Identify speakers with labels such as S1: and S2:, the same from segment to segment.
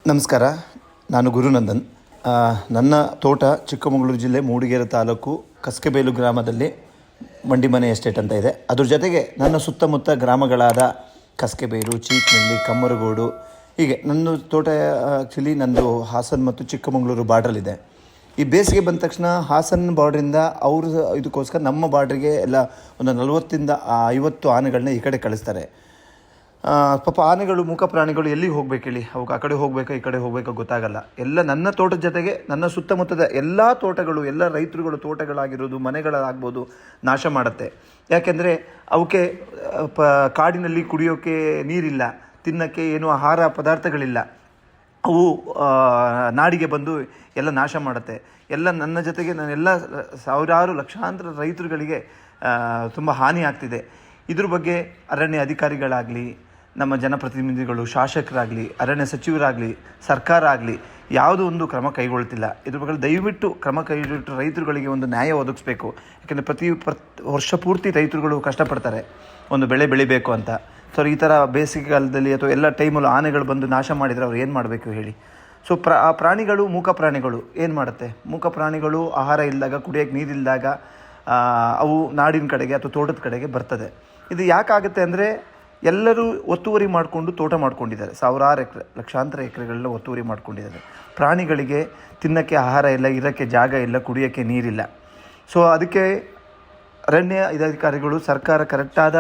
S1: ನಮಸ್ಕಾರ. ನಾನು ಗುರುನಂದನ್. ನನ್ನ ತೋಟ ಚಿಕ್ಕಮಗಳೂರು ಜಿಲ್ಲೆ ಮೂಡಿಗೆರೆ ತಾಲೂಕು ಕಸ್ಕೆಬೇಲು ಗ್ರಾಮದಲ್ಲಿ ಮಂಡಿಮನೆ ಎಸ್ಟೇಟ್ ಅಂತ ಇದೆ. ಅದ್ರ ಜೊತೆಗೆ ನನ್ನ ಸುತ್ತಮುತ್ತ ಗ್ರಾಮಗಳಾದ ಕಸ್ಕೆಬೇಲು, ಚೀಕ್ನಳ್ಳಿ, ಕಮ್ಮರಗೋಡು, ಹೀಗೆ ನನ್ನ ತೋಟ ಆ್ಯಕ್ಚುಲಿ ನಂದು ಹಾಸನ ಮತ್ತು ಚಿಕ್ಕಮಗಳೂರು ಬಾರ್ಡ್ರಲ್ಲಿದೆ. ಈ ಬೇಸಿಗೆ ಬಂದ ತಕ್ಷಣ ಹಾಸನ ಬಾರ್ಡ್ರಿಂದ ಅವರು ಇದಕ್ಕೋಸ್ಕರ ನಮ್ಮ ಬಾರ್ಡ್ರಿಗೆ ಎಲ್ಲ ಒಂದು 40-50 ಆನೆಗಳನ್ನ ಈ ಕಡೆ ಕಳಿಸ್ತಾರೆ. ಪಾಪ ಆನೆಗಳು, ಮೂಕ ಪ್ರಾಣಿಗಳು ಎಲ್ಲಿಗೆ ಹೋಗ್ಬೇಕು ಹೇಳಿ? ಅವಾಗ ಆ ಕಡೆ ಹೋಗಬೇಕಾ ಈ ಕಡೆ ಹೋಗಬೇಕಾ ಗೊತ್ತಾಗಲ್ಲ. ಎಲ್ಲ ನನ್ನ ತೋಟದ ಜೊತೆಗೆ ನನ್ನ ಸುತ್ತಮುತ್ತದ ಎಲ್ಲ ತೋಟಗಳು, ಎಲ್ಲ ರೈತರುಗಳು ತೋಟಗಳಾಗಿರೋದು, ಮನೆಗಳಾಗ್ಬೋದು, ನಾಶ ಮಾಡುತ್ತೆ. ಯಾಕೆಂದರೆ ಅವಕ್ಕೆ ಕಾಡಿನಲ್ಲಿ ಕುಡಿಯೋಕ್ಕೆ ನೀರಿಲ್ಲ, ತಿನ್ನೋಕ್ಕೆ ಏನು ಆಹಾರ ಪದಾರ್ಥಗಳಿಲ್ಲ. ಅವು ನಾಡಿಗೆ ಬಂದು ಎಲ್ಲ ನಾಶ ಮಾಡುತ್ತೆ. ಎಲ್ಲ ನನ್ನ ಜೊತೆಗೆ ನಾನೆಲ್ಲ ಸಾವಿರಾರು ಲಕ್ಷಾಂತರ ರೈತರುಗಳಿಗೆ ತುಂಬ ಹಾನಿ ಆಗ್ತಿದೆ. ಇದ್ರ ಬಗ್ಗೆ ಅರಣ್ಯ ಅಧಿಕಾರಿಗಳಾಗಲಿ, ನಮ್ಮ ಜನಪ್ರತಿನಿಧಿಗಳು, ಶಾಸಕರಾಗಲಿ, ಅರಣ್ಯ ಸಚಿವರಾಗಲಿ, ಸರ್ಕಾರ ಆಗಲಿ ಯಾವುದೋ ಒಂದು ಕ್ರಮ ಕೈಗೊಳ್ತಿಲ್ಲ. ಇದ್ರ ಬಗ್ಗೆ ದಯವಿಟ್ಟು ಕ್ರಮ ಕೈಗೊಳ್ಳಿಟ್ಟು ರೈತರುಗಳಿಗೆ ಒಂದು ನ್ಯಾಯ ಒದಗಿಸ್ಬೇಕು. ಯಾಕೆಂದರೆ ಪ್ರತಿ ವರ್ಷ ಪೂರ್ತಿ ರೈತರುಗಳು ಕಷ್ಟಪಡ್ತಾರೆ ಒಂದು ಬೆಳೆ ಬೆಳಿಬೇಕು ಅಂತ. ಸೊ ಈ ಥರ ಬೇಸಿಗೆಗಾಲದಲ್ಲಿ ಅಥವಾ ಎಲ್ಲ ಟೈಮಲ್ಲೂ ಆನೆಗಳು ಬಂದು ನಾಶ ಮಾಡಿದರೆ ಅವ್ರು ಏನು ಮಾಡಬೇಕು ಹೇಳಿ? ಸೊ ಆ ಪ್ರಾಣಿಗಳು, ಮೂಕ ಪ್ರಾಣಿಗಳು ಏನು ಮಾಡುತ್ತೆ? ಮೂಕ ಪ್ರಾಣಿಗಳು ಆಹಾರ ಇಲ್ಲದಾಗ, ಕುಡಿಯೋಕ್ಕೆ ನೀರಿಲ್ಲದಾಗ ಅವು ನಾಡಿನ ಕಡೆಗೆ ಅಥವಾ ತೋಟದ ಕಡೆಗೆ ಬರ್ತದೆ. ಇದು ಯಾಕಾಗುತ್ತೆ ಅಂದರೆ ಎಲ್ಲರೂ ಒತ್ತುವರಿ ಮಾಡಿಕೊಂಡು ತೋಟ ಮಾಡ್ಕೊಂಡಿದ್ದಾರೆ. ಸಾವಿರಾರು ಎಕರೆ, ಲಕ್ಷಾಂತರ ಎಕರೆಗಳನ್ನ ಒತ್ತುವರಿ ಮಾಡ್ಕೊಂಡಿದ್ದಾರೆ. ಪ್ರಾಣಿಗಳಿಗೆ ತಿನ್ನೋಕ್ಕೆ ಆಹಾರ ಇಲ್ಲ, ಇರೋಕ್ಕೆ ಜಾಗ ಇಲ್ಲ, ಕುಡಿಯೋಕ್ಕೆ ನೀರಿಲ್ಲ. ಸೊ ಅದಕ್ಕೆ ಅರಣ್ಯ ಅಧಿಕಾರಿಗಳು, ಸರ್ಕಾರ ಕರೆಕ್ಟಾದ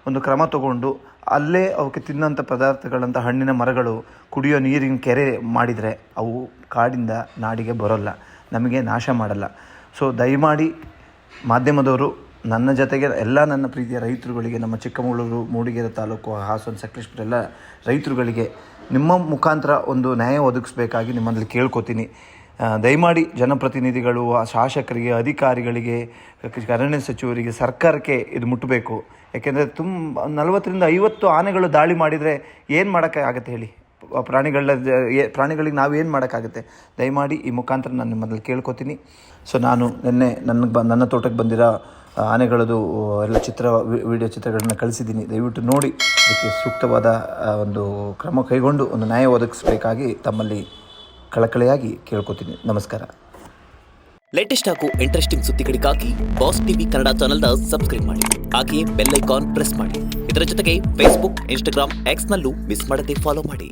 S1: ಒಂದು ಕ್ರಮ ತಗೊಂಡು ಅಲ್ಲೇ ಅವಕ್ಕೆ ತಿನ್ನೋಂಥ ಪದಾರ್ಥಗಳಂಥ ಹಣ್ಣಿನ ಮರಗಳು, ಕುಡಿಯೋ ನೀರಿನ ಕೆರೆ ಮಾಡಿದರೆ ಅವು ಕಾಡಿಂದ ನಾಡಿಗೆ ಬರೋಲ್ಲ, ನಮಗೆ ನಾಶ ಮಾಡಲ್ಲ. ಸೊ ದಯಮಾಡಿ ಮಾಧ್ಯಮದವರು ನನ್ನ ಜೊತೆಗೆ ಎಲ್ಲ ನನ್ನ ಪ್ರೀತಿಯ ರೈತರುಗಳಿಗೆ, ನಮ್ಮ ಚಿಕ್ಕಮಗಳೂರು, ಮೂಡಿಗೆರೆ ತಾಲೂಕು, ಹಾಸನ, ಸಕಲೇಶಪುರ ಎಲ್ಲ ರೈತರುಗಳಿಗೆ ನಿಮ್ಮ ಮುಖಾಂತರ ಒಂದು ನ್ಯಾಯ ಒದಗಿಸ್ಬೇಕಾಗಿ ನಿಮ್ಮಲ್ಲಿ ಕೇಳ್ಕೊತೀನಿ. ದಯಮಾಡಿ ಜನಪ್ರತಿನಿಧಿಗಳು, ಶಾಸಕರಿಗೆ, ಅಧಿಕಾರಿಗಳಿಗೆ, ಅರಣ್ಯ ಸಚಿವರಿಗೆ, ಸರ್ಕಾರಕ್ಕೆ ಇದು ಮುಟ್ಟಬೇಕು. ಯಾಕೆಂದರೆ 40-50 ಆನೆಗಳು ದಾಳಿ ಮಾಡಿದರೆ ಏನು ಮಾಡೋಕ್ಕಾಗತ್ತೆ ಹೇಳಿ? ಪ್ರಾಣಿಗಳಿಗೆ ನಾವೇನು ಮಾಡೋಕ್ಕಾಗುತ್ತೆ? ದಯಮಾಡಿ ಈ ಮುಖಾಂತರ ನಾನು ನಿಮ್ಮಲ್ಲಿ ಕೇಳ್ಕೊತೀನಿ. ಸೊ ನಾನು ನಿನ್ನೆ ನನ್ನ ತೋಟಕ್ಕೆ ಬಂದಿರೋ ಆನೆಗಳದು ಎಲ್ಲ ವಿಡಿಯೋ ಚಿತ್ರಗಳನ್ನ ಕಳಿಸಿದ್ದೀನಿ. ದಯವಿಟ್ಟು ನೋಡಿ ಅದಕ್ಕೆ ಸೂಕ್ತವಾದ ಒಂದು ಕ್ರಮ ಕೈಗೊಂಡು ಒಂದು ನ್ಯಾಯ ಒದಗಿಸಬೇಕಾಗಿ ತಮ್ಮಲ್ಲಿ ಕಳಕಳಿಯಾಗಿ ಕೇಳ್ಕೊತೀನಿ. ನಮಸ್ಕಾರ.
S2: ಲೇಟೆಸ್ಟ್ ಹಾಗೂ ಇಂಟ್ರೆಸ್ಟಿಂಗ್ ಸುದ್ದಿಗಳಿಗಾಗಿ ಬಾಸ್ ಟಿವಿ ಕನ್ನಡ ಚಾನೆಲ್ನ ಸಬ್ಸ್ಕ್ರೈಬ್ ಮಾಡಿ. ಹಾಗೆಯೇ ಬೆಲ್ ಐಕಾನ್ ಪ್ರೆಸ್ ಮಾಡಿ. ಇದರ ಜೊತೆಗೆ ಫೇಸ್ಬುಕ್, ಇನ್ಸ್ಟಾಗ್ರಾಮ್, ಎಕ್ಸ್ನಲ್ಲೂ ಮಿಸ್ ಮಾಡದೆ ಫಾಲೋ ಮಾಡಿ.